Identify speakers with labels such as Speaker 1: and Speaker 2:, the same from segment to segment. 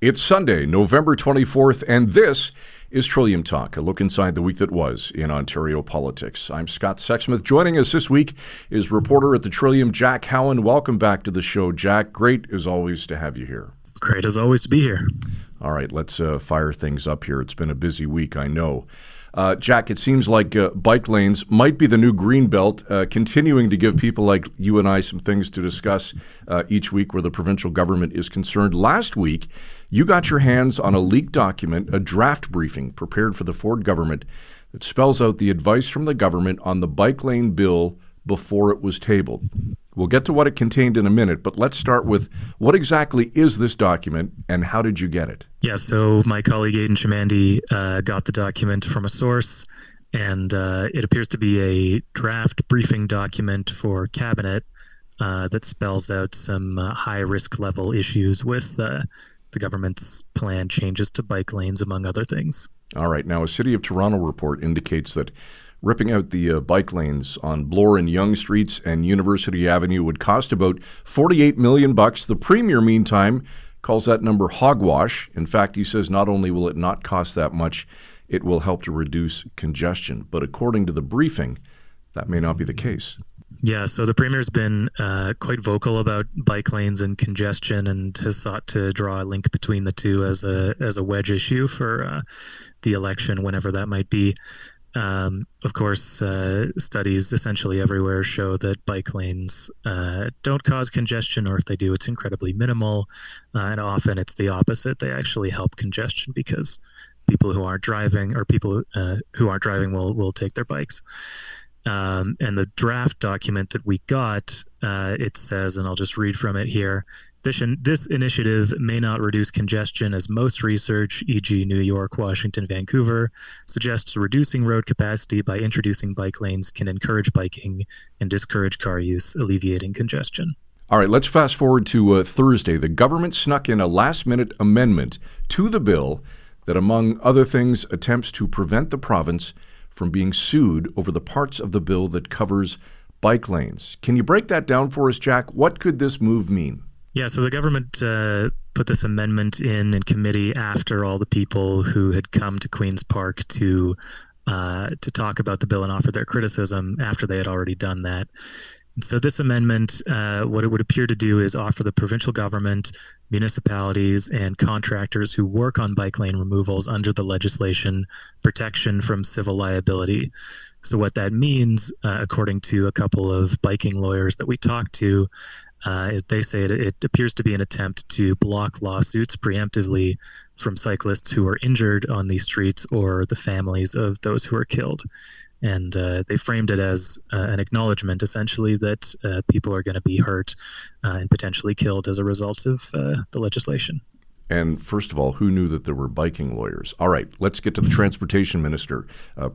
Speaker 1: It's Sunday, November 24th, and this is Trillium Talk, a look inside the week that was in Ontario politics. I'm Scott Sexsmith. Joining us this week is reporter at the Trillium, Jack Hauen. Welcome back to the show, Jack. Great, as always, to have you here.
Speaker 2: Great, as always, to be here.
Speaker 1: All right, let's fire things up here. It's been a busy week, I know. Jack, it seems like bike lanes might be the new green belt, continuing to give people like you and I some things to discuss each week where the provincial government is concerned. Last week, you got your hands on a leaked document, a draft briefing prepared for the Ford government that spells out the advice from the government on the bike lane bill before it was tabled. We'll get to what it contained in a minute, but let's start with what exactly is this document and how did you get it?
Speaker 2: Yeah, so my colleague Aidan Shamandi got the document from a source, and it appears to be a draft briefing document for Cabinet that spells out some high-risk level issues with the government's planned changes to bike lanes, among other things.
Speaker 1: All right. Now, a City of Toronto report indicates that ripping out the bike lanes on Bloor and Yonge Streets and University Avenue would cost about $48 million. The Premier, meantime, calls that number hogwash. In fact, he says not only will it not cost that much, it will help to reduce congestion. But according to the briefing, that may not be the case.
Speaker 2: Yeah, so the Premier's been quite vocal about bike lanes and congestion and has sought to draw a link between the two as a wedge issue for the election, whenever that might be. Of course, studies essentially everywhere show that bike lanes don't cause congestion, or if they do, it's incredibly minimal. And often it's the opposite. They actually help congestion because people who aren't driving will take their bikes. And the draft document that we got, it says, and I'll just read from it here, this initiative may not reduce congestion as most research, e.g. New York, Washington, Vancouver, suggests reducing road capacity by introducing bike lanes can encourage biking and discourage car use, alleviating congestion.
Speaker 1: All right, let's fast forward to Thursday. The government snuck in a last-minute amendment to the bill that, among other things, attempts to prevent the province from being sued over the parts of the bill that covers bike lanes. Can you break that down for us, Jack? What could this move mean?
Speaker 2: Yeah, so the government put this amendment in committee after all the people who had come to Queen's Park to talk about the bill and offer their criticism after they had already done that. And so this amendment, what it would appear to do is offer the provincial government, municipalities, and contractors who work on bike lane removals under the legislation protection from civil liability. So what that means, according to a couple of biking lawyers that we talked to, is they say it appears to be an attempt to block lawsuits preemptively from cyclists who are injured on these streets or the families of those who are killed. And they framed it as an acknowledgement, essentially, that people are going to be hurt and potentially killed as a result of the legislation.
Speaker 1: And first of all, who knew that there were biking lawyers? All right, let's get to the Transportation Minister,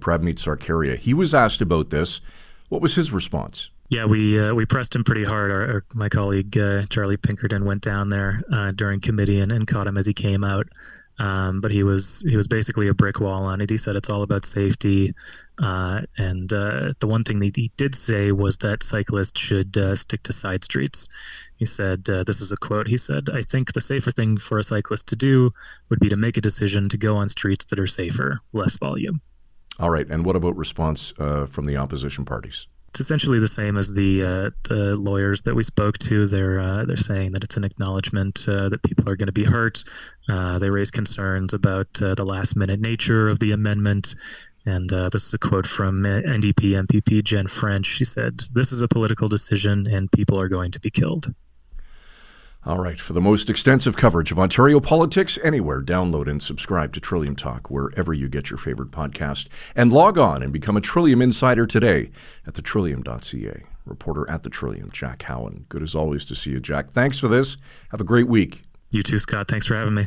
Speaker 1: Pavement Sarkaria. He was asked about this. What was his response?
Speaker 2: Yeah, we pressed him pretty hard. My colleague Charlie Pinkerton went down there during committee and caught him as he came out. But he was basically a brick wall on it. He said it's all about safety. And the one thing that he did say was that cyclists should stick to side streets. He said, this is a quote, he said, "I think the safer thing for a cyclist to do would be to make a decision to go on streets that are safer, less volume."
Speaker 1: All right. And what about response from the opposition parties?
Speaker 2: It's essentially the same as the lawyers that we spoke to. They're saying that it's an acknowledgement that people are going to be hurt. They raise concerns about the last-minute nature of the amendment. And this is a quote from NDP MPP Jennifer French. She said, "This is a political decision and people are going to be killed."
Speaker 1: All right. For the most extensive coverage of Ontario politics anywhere, download and subscribe to Trillium Talk wherever you get your favorite podcast. And log on and become a Trillium Insider today at thetrillium.ca. Reporter at the Trillium, Jack Hauen. Good as always to see you, Jack. Thanks for this. Have a great week.
Speaker 2: You too, Scott. Thanks for having me.